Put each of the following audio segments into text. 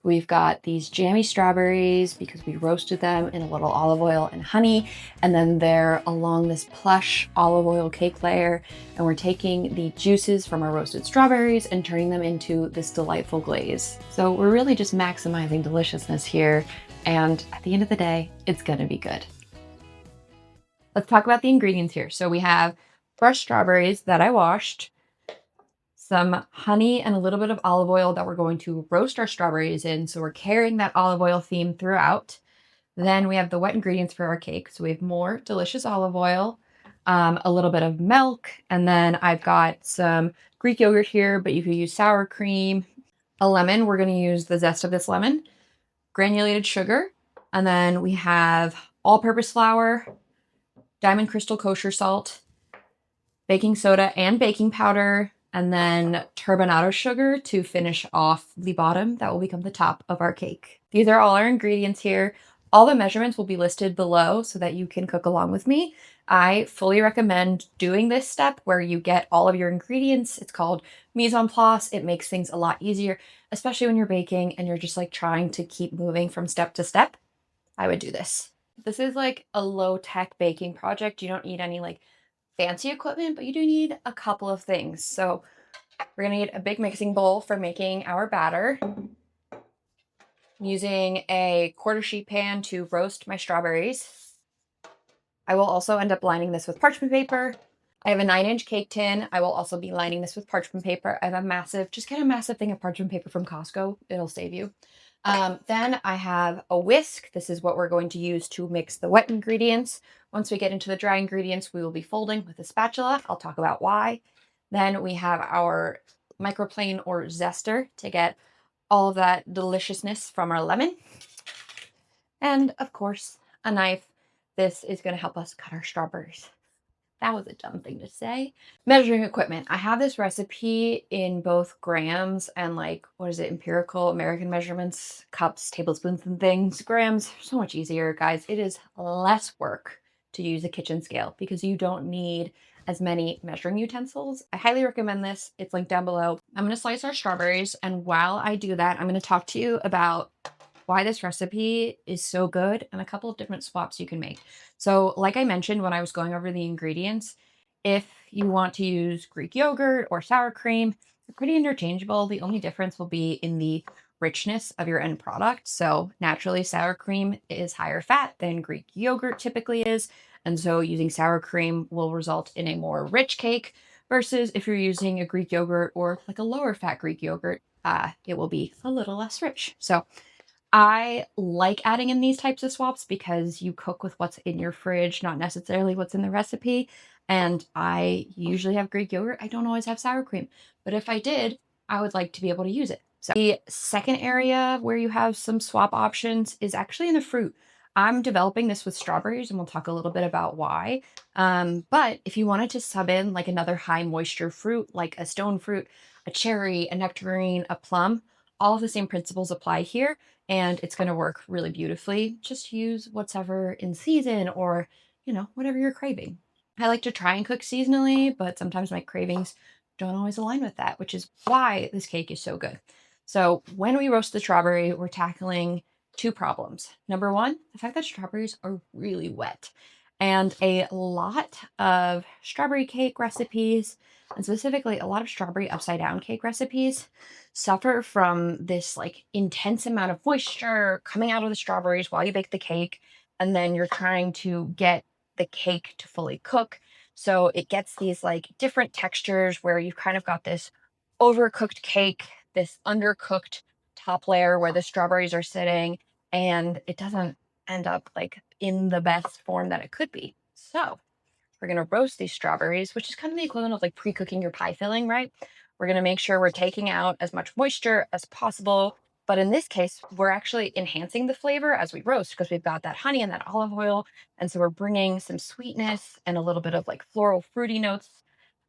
We've got these jammy strawberries because we roasted them in a little olive oil and honey, and then they're along this plush olive oil cake layer, and we're taking the juices from our roasted strawberries and turning them into this delightful glaze. So we're really just maximizing deliciousness here, and at the end of the day, it's gonna be good. Let's talk about the ingredients here. So we have fresh strawberries that I washed, some honey and a little bit of olive oil that we're going to roast our strawberries in. So we're carrying that olive oil theme throughout. Then we have the wet ingredients for our cake. So we have more delicious olive oil, a little bit of milk, and then I've got some Greek yogurt here, but you could use sour cream, a lemon. We're going to use the zest of this lemon, granulated sugar, and then we have all-purpose flour, diamond crystal kosher salt, baking soda and baking powder, and then turbinado sugar to finish off the bottom. That will become the top of our cake. These are all our ingredients here. All the measurements will be listed below so that you can cook along with me. I fully recommend doing this step where you get all of your ingredients. It's called mise en place. It makes things a lot easier, especially when you're baking and you're just like trying to keep moving from step to step. I would do this. This is like a low-tech baking project. You don't need any like fancy equipment, but you do need a couple of things. So we're gonna need a big mixing bowl for making our batter. I'm using a quarter sheet pan to roast my strawberries. I will also end up lining this with parchment paper. I have a 9-inch cake tin. I will also be lining this with parchment paper. I have a massive, just get a massive thing of parchment paper from Costco. It'll save you. Then I have a whisk. This is what we're going to use to mix the wet ingredients. Once we get into the dry ingredients, we will be folding with a spatula. I'll talk about why. Then we have our microplane or zester to get all of that deliciousness from our lemon. And of course, a knife. This is going to help us cut our strawberries. That was a dumb thing to say. Measuring equipment. I have this recipe in both grams and like, what is it, empirical American measurements, cups, tablespoons, and things. Grams, so much easier, guys. It is less work to use a kitchen scale because you don't need as many measuring utensils. I highly recommend this. It's linked down below. I'm going to slice our strawberries, and while I do that, I'm going to talk to you about why this recipe is so good and a couple of different swaps you can make. So like I mentioned when I was going over the ingredients, if you want to use Greek yogurt or sour cream, they're pretty interchangeable. The only difference will be in the richness of your end product. So naturally, sour cream is higher fat than Greek yogurt typically is. And so using sour cream will result in a more rich cake versus if you're using a Greek yogurt or like a lower fat Greek yogurt, it will be a little less rich. So I like adding in these types of swaps because you cook with what's in your fridge, not necessarily what's in the recipe. And I usually have Greek yogurt. I don't always have sour cream, but if I did, I would like to be able to use it. So the second area where you have some swap options is actually in the fruit. I'm developing this with strawberries and we'll talk a little bit about why. But if you wanted to sub in like another high moisture fruit, like a stone fruit, a cherry, a nectarine, a plum, all of the same principles apply here and it's going to work really beautifully. Just use whatever in season or, whatever you're craving. I like to try and cook seasonally, but sometimes my cravings don't always align with that, which is why this cake is so good. So when we roast the strawberry, we're tackling two problems. Number one, the fact that strawberries are really wet. And a lot of strawberry cake recipes, and specifically a lot of strawberry upside down cake recipes, suffer from this like intense amount of moisture coming out of the strawberries while you bake the cake. And then you're trying to get the cake to fully cook. So it gets these like different textures where you've kind of got this overcooked cake, this undercooked top layer where the strawberries are sitting, and it doesn't end up like in the best form that it could be. So we're going to roast these strawberries, which is kind of the equivalent of like pre-cooking your pie filling, right? We're going to make sure we're taking out as much moisture as possible. But in this case, we're actually enhancing the flavor as we roast because we've got that honey and that olive oil. And so we're bringing some sweetness and a little bit of like floral fruity notes,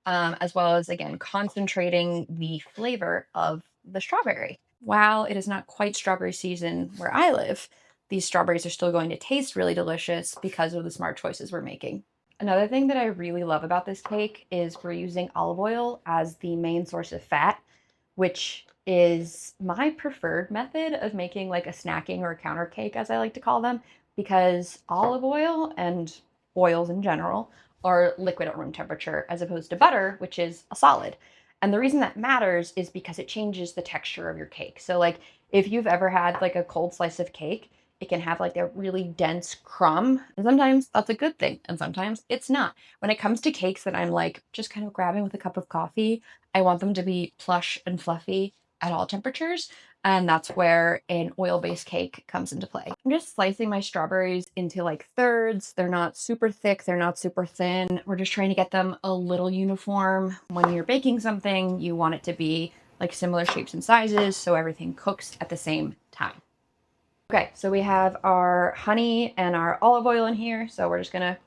as well as, again, concentrating the flavor of the strawberry. While it is not quite strawberry season where I live, these strawberries are still going to taste really delicious because of the smart choices we're making. Another thing that I really love about this cake is we're using olive oil as the main source of fat, which is my preferred method of making like a snacking or a counter cake, as I like to call them, because olive oil and oils in general are liquid at room temperature as opposed to butter, which is a solid. And the reason that matters is because it changes the texture of your cake. So like if you've ever had like a cold slice of cake, it can have like a really dense crumb. And sometimes that's a good thing, and sometimes it's not. When it comes to cakes that I'm like just kind of grabbing with a cup of coffee, I want them to be plush and fluffy at all temperatures. And that's where an oil-based cake comes into play. I'm just slicing my strawberries into like thirds. They're not super thick, they're not super thin. We're just trying to get them a little uniform. When you're baking something, you want it to be like similar shapes and sizes so everything cooks at the same time. Okay, so we have our honey and our olive oil in here. So we're just gonna,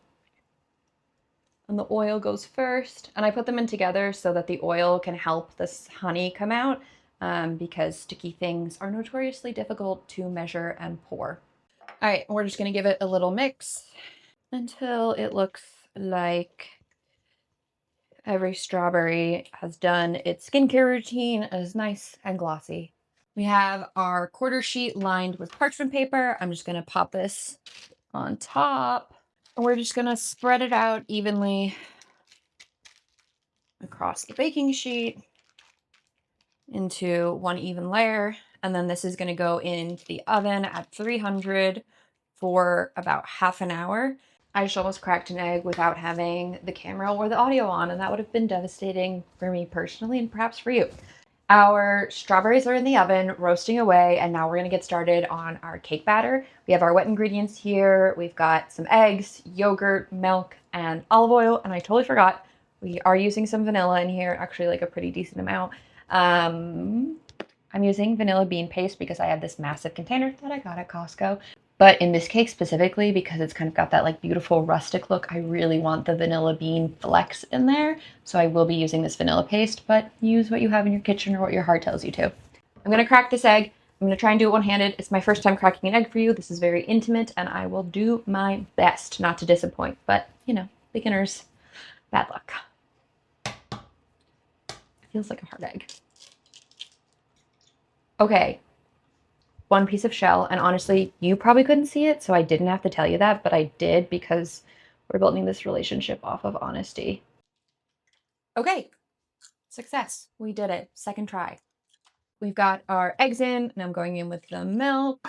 and the oil goes first. And I put them in together so that the oil can help this honey come out because sticky things are notoriously difficult to measure and pour. All right, we're just gonna give it a little mix until it looks like every strawberry has done its skincare routine and is nice and glossy. We have our quarter sheet lined with parchment paper. I'm just gonna pop this on top. And we're just gonna spread it out evenly across the baking sheet into one even layer. And then this is gonna go into the oven at 300 for about half an hour. I just almost cracked an egg without having the camera or the audio on, and that would have been devastating for me personally and perhaps for you. Our strawberries are in the oven roasting away, and now we're gonna get started on our cake batter. We have our wet ingredients here. We've got some eggs, yogurt, milk, and olive oil, and I totally forgot, we are using some vanilla in here, actually like a pretty decent amount. I'm using vanilla bean paste because I have this massive container that I got at Costco. But in this cake specifically, because it's kind of got that like beautiful rustic look, I really want the vanilla bean flecks in there. So I will be using this vanilla paste, but use what you have in your kitchen or what your heart tells you to. I'm gonna crack this egg. I'm gonna try and do it one-handed. It's my first time cracking an egg for you. This is very intimate and I will do my best not to disappoint, but you know, beginners, bad luck. It feels like a hard egg. Okay, one piece of shell, and honestly, you probably couldn't see it, so I didn't have to tell you that, but I did because we're building this relationship off of honesty. Okay, success. We did it. Second try. We've got our eggs in, and I'm going in with the milk,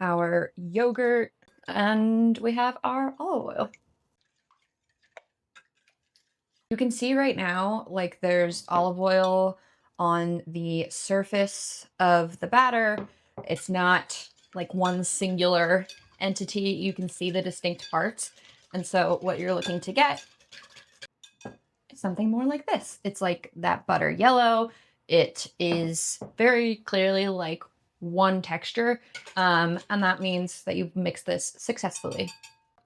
our yogurt, and we have our olive oil. You can see right now, like there's olive oil on the surface of the batter. It's not like one singular entity. You can see the distinct parts. And so what you're looking to get is something more like this. It's like that butter yellow. It is very clearly like one texture. And that means that you've mixed this successfully.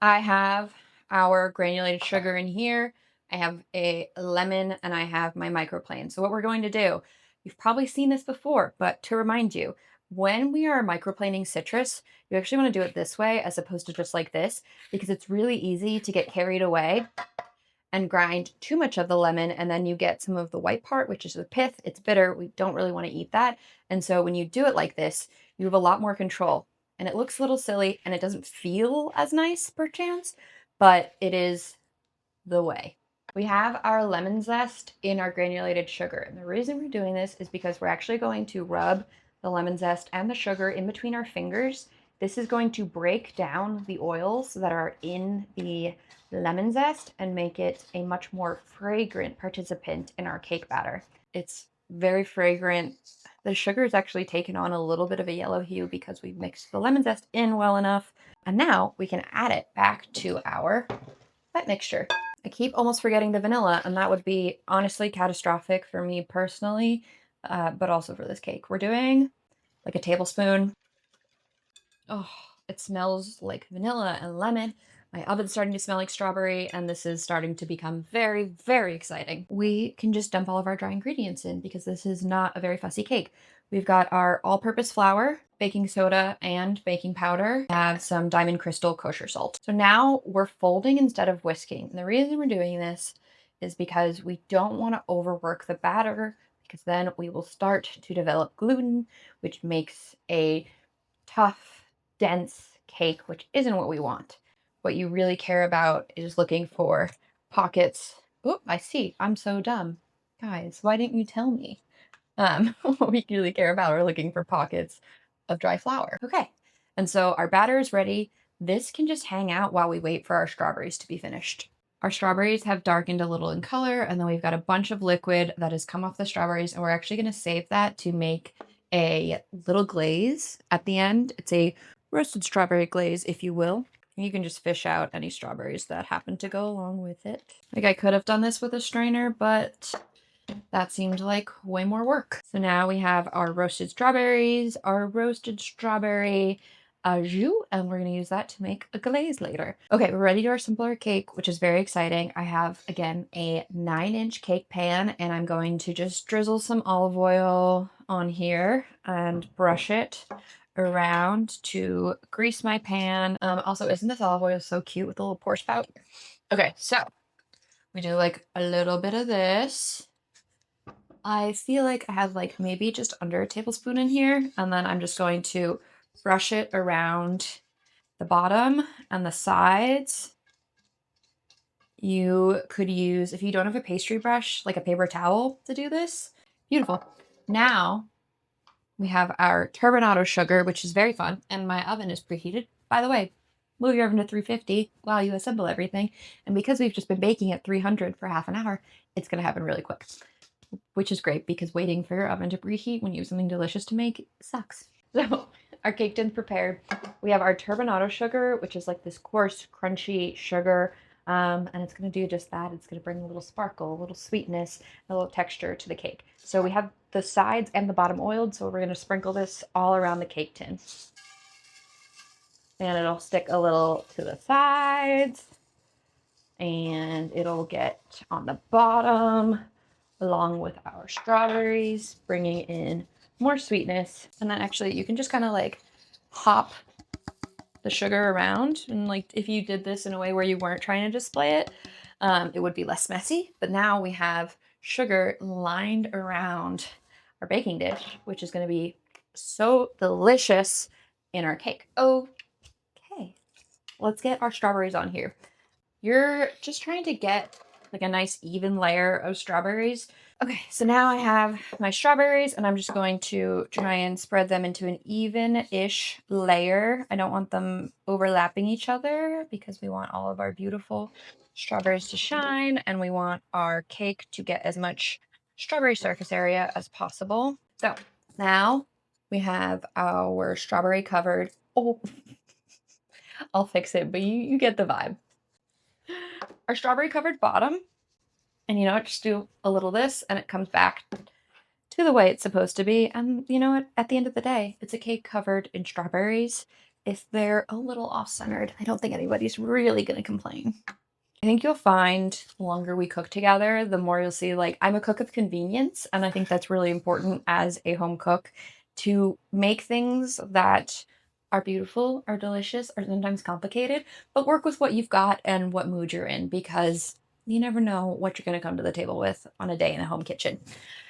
I have our granulated sugar in here. I have a lemon and I have my microplane. So what we're going to do, you've probably seen this before, but to remind you, when we are microplaning citrus, you actually want to do it this way as opposed to just like this, because it's really easy to get carried away and grind too much of the lemon, and then you get some of the white part, which is the pith. It's bitter. We don't really want to eat that. And so when you do it like this, you have a lot more control. And it looks a little silly and it doesn't feel as nice perchance, but it is the way. We have our lemon zest in our granulated sugar. And the reason we're doing this is because we're actually going to rub the lemon zest and the sugar in between our fingers. This is going to break down the oils that are in the lemon zest and make it a much more fragrant participant in our cake batter. It's very fragrant. The sugar is actually taken on a little bit of a yellow hue because we've mixed the lemon zest in well enough. And now we can add it back to our wet mixture. I keep almost forgetting the vanilla, and that would be honestly catastrophic for me personally, but also for this cake. We're doing like a tablespoon. Oh, it smells like vanilla and lemon. My oven's starting to smell like strawberry, and this is starting to become very, very exciting. We can just dump all of our dry ingredients in because this is not a very fussy cake. We've got our all-purpose flour, baking soda, and baking powder. We have some diamond crystal kosher salt. So now we're folding instead of whisking. And the reason we're doing this is because we don't want to overwork the batter because then we will start to develop gluten, which makes a tough, dense cake, which isn't what we want. What you really care about is looking for pockets. Oh, I see. I'm so dumb. Guys, why didn't you tell me? What we really care about are looking for pockets of dry flour. Okay, and so our batter is ready. This can just hang out while we wait for our strawberries to be finished. Our strawberries have darkened a little in color, and then we've got a bunch of liquid that has come off the strawberries, and we're actually going to save that to make a little glaze at the end. It's a roasted strawberry glaze, if you will. You can just fish out any strawberries that happen to go along with it. Like, I could have done this with a strainer, but that seemed like way more work. So now we have our roasted strawberries, our roasted strawberry jus, and we're going to use that to make a glaze later. Okay, we're ready to our simpler cake, which is very exciting. I have, again, a 9-inch cake pan, and I'm going to just drizzle some olive oil on here and brush it around to grease my pan. Also, isn't this olive oil so cute with a little pour spout? Okay, so we do like a little bit of this. I feel like I have like maybe just under a tablespoon in here, and then I'm just going to brush it around the bottom and the sides. You could use, if you don't have a pastry brush, like a paper towel to do this. Beautiful. Now we have our turbinado sugar, which is very fun, and my oven is preheated. By the way, move your oven to 350 while you assemble everything. And because we've just been baking at 300 for half an hour, it's going to happen really quick. Which is great because waiting for your oven to preheat when you have something delicious to make sucks. So our cake tin's prepared. We have our turbinado sugar, which is like this coarse, crunchy sugar. And it's going to do just that. It's going to bring a little sparkle, a little sweetness, a little texture to the cake. So we have the sides and the bottom oiled. So we're going to sprinkle this all around the cake tin. And it'll stick a little to the sides. And it'll get on the bottom, along with our strawberries, bringing in more sweetness. And then actually you can just kind of like hop the sugar around. And like if you did this in a way where you weren't trying to display it, it would be less messy. But now we have sugar lined around our baking dish, which is going to be so delicious in our cake. Okay, let's get our strawberries on here. You're just trying to get like a nice even layer of strawberries. Okay, so now I have my strawberries and I'm just going to try and spread them into an even-ish layer. I don't want them overlapping each other because we want all of our beautiful strawberries to shine and we want our cake to get as much strawberry surface area as possible. So now we have our strawberry covered. Oh, I'll fix it, but you get the vibe. Our strawberry covered bottom. And you know what, just do a little this and it comes back to the way it's supposed to be. And you know what, at the end of the day, it's a cake covered in strawberries. If they're a little off-centered, I don't think anybody's really going to complain. I think you'll find the longer we cook together, the more you'll see, like, I'm a cook of convenience. And I think that's really important as a home cook to make things that are beautiful, are delicious, are sometimes complicated, but work with what you've got and what mood you're in, because you never know what you're going to come to the table with on a day in a home kitchen.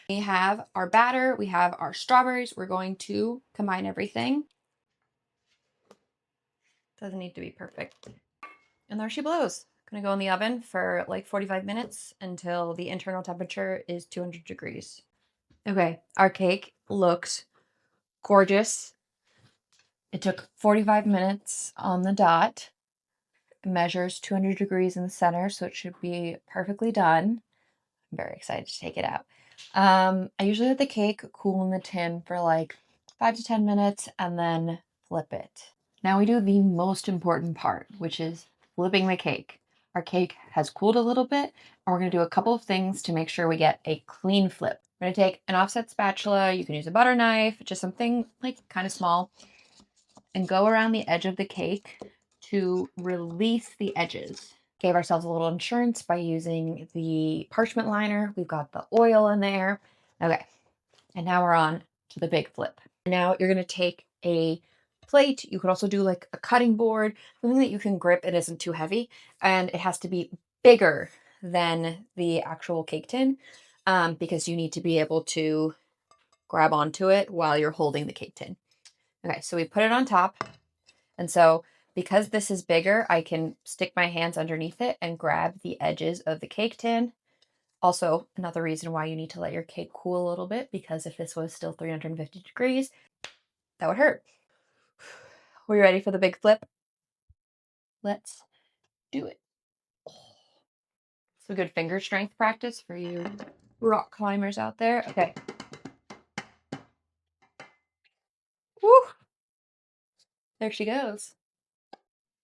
We have our batter, we have our strawberries. We're going to combine everything. Doesn't need to be perfect. And there she blows. Gonna go in the oven for like 45 minutes until the internal temperature is 200 degrees. Okay, our cake looks gorgeous. It took 45 minutes on the dot. It measures 200 degrees in the center, so it should be perfectly done. I'm very excited to take it out. I usually let the cake cool in the tin for like 5 to 10 minutes and then flip it. Now we do the most important part, which is flipping the cake. Our cake has cooled a little bit, and we're going to do a couple of things to make sure we get a clean flip. We're going to take an offset spatula. You can use a butter knife, just something like kind of small, and go around the edge of the cake to release the edges. Gave ourselves a little insurance by using the parchment liner. We've got the oil in there. Okay, and now we're on to the big flip. Now you're going to take a plate. You could also do like a cutting board, something that you can grip and isn't too heavy, and it has to be bigger than the actual cake tin. because you need to be able to grab onto it while you're holding the cake tin. Okay, so we put it on top. And so because this is bigger, I can stick my hands underneath it and grab the edges of the cake tin. Also, another reason why you need to let your cake cool a little bit, because if this was still 350 degrees, that would hurt. Are you ready for the big flip? Let's do it. Some good finger strength practice for you rock climbers out there. Okay. Woo! There she goes.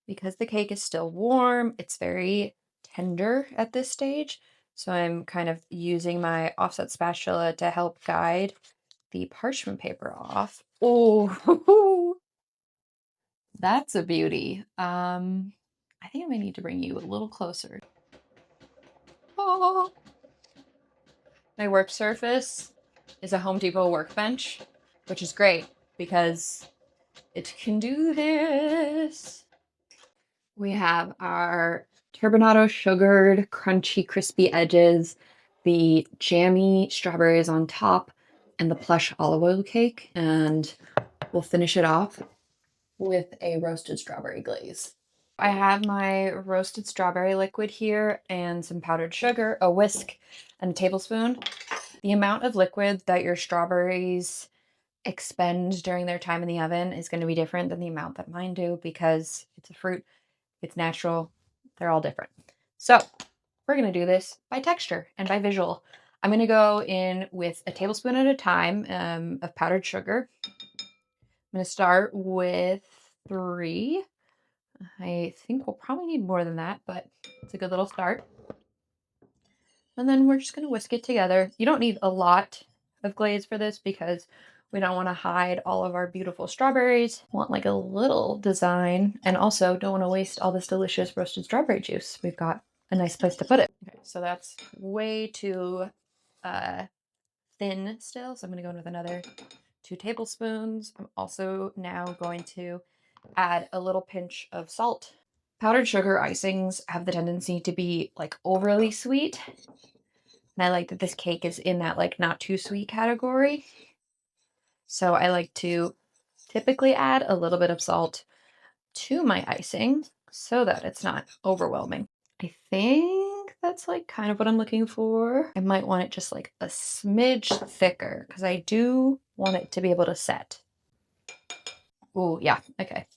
Because the cake is still warm, it's very tender at this stage. So I'm kind of using my offset spatula to help guide the parchment paper off. Oh, that's a beauty. I think I may need to bring you a little closer. Oh. My work surface is a Home Depot workbench, which is great because it can do this. We have our turbinado sugared, crunchy, crispy edges, the jammy strawberries on top, and the plush olive oil cake. And we'll finish it off with a roasted strawberry glaze. I have my roasted strawberry liquid here and some powdered sugar, a whisk, and a tablespoon. The amount of liquid that your strawberries expend during their time in the oven is going to be different than the amount that mine do because it's a fruit. It's natural. They're all different. So we're going to do this by texture and by visual. I'm going to go in with a tablespoon at a time of powdered sugar. I'm going to start with 3. I think we'll probably need more than that, but it's a good little start. And then we're just going to whisk it together. You don't need a lot of glaze for this because we don't want to hide all of our beautiful strawberries. Want like a little design, and also don't want to waste all this delicious roasted strawberry juice. We've got a nice place to put it. Okay, so that's way too thin still. So I'm going to go in with another 2 tablespoons. I'm also now going to add a little pinch of salt. Powdered sugar icings have the tendency to be like overly sweet. And I like that this cake is in that like not too sweet category. So I like to typically add a little bit of salt to my icing so that it's not overwhelming. I think that's like kind of what I'm looking for. I might want it just like a smidge thicker because I do want it to be able to set. Oh, yeah. Okay.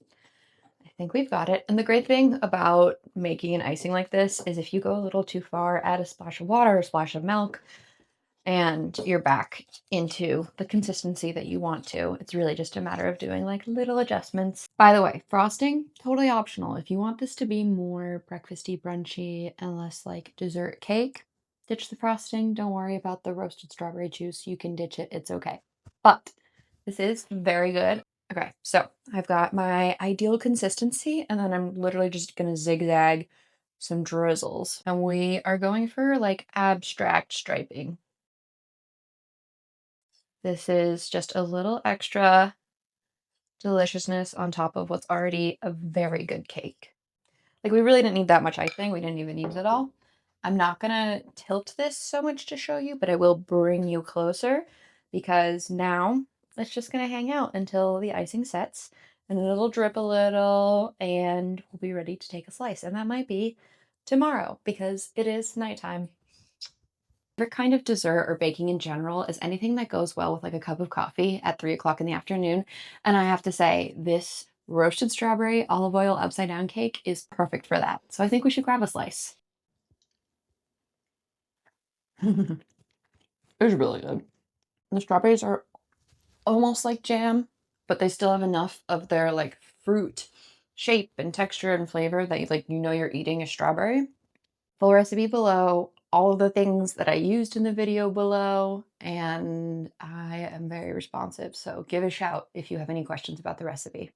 I think we've got it. And the great thing about making an icing like this is if you go a little too far, add a splash of water, a splash of milk, and you're back into the consistency that you want to. It's really just a matter of doing like little adjustments. By the way, frosting, totally optional. If you want this to be more breakfasty, brunchy, and less like dessert cake, ditch the frosting. Don't worry about the roasted strawberry juice. You can ditch it. It's okay. But this is very good. Okay, so I've got my ideal consistency, and then I'm literally just gonna zigzag some drizzles. And we are going for like abstract striping. This is just a little extra deliciousness on top of what's already a very good cake. Like, we really didn't need that much icing. We didn't even use it all. I'm not gonna tilt this so much to show you, but I will bring you closer because now it's just gonna hang out until the icing sets and it'll drip a little and we'll be ready to take a slice. And that might be tomorrow because it is nighttime. Favorite kind of dessert or baking in general is anything that goes well with like a cup of coffee at 3 o'clock in the afternoon. And I have to say, this roasted strawberry olive oil upside down cake is perfect for that. So I think we should grab a slice. It's really good. The strawberries are almost like jam, but they still have enough of their like fruit shape and texture and flavor that you're eating a strawberry. Full recipe below, all of the things that I used in the video below, and I am very responsive. So give a shout if you have any questions about the recipe.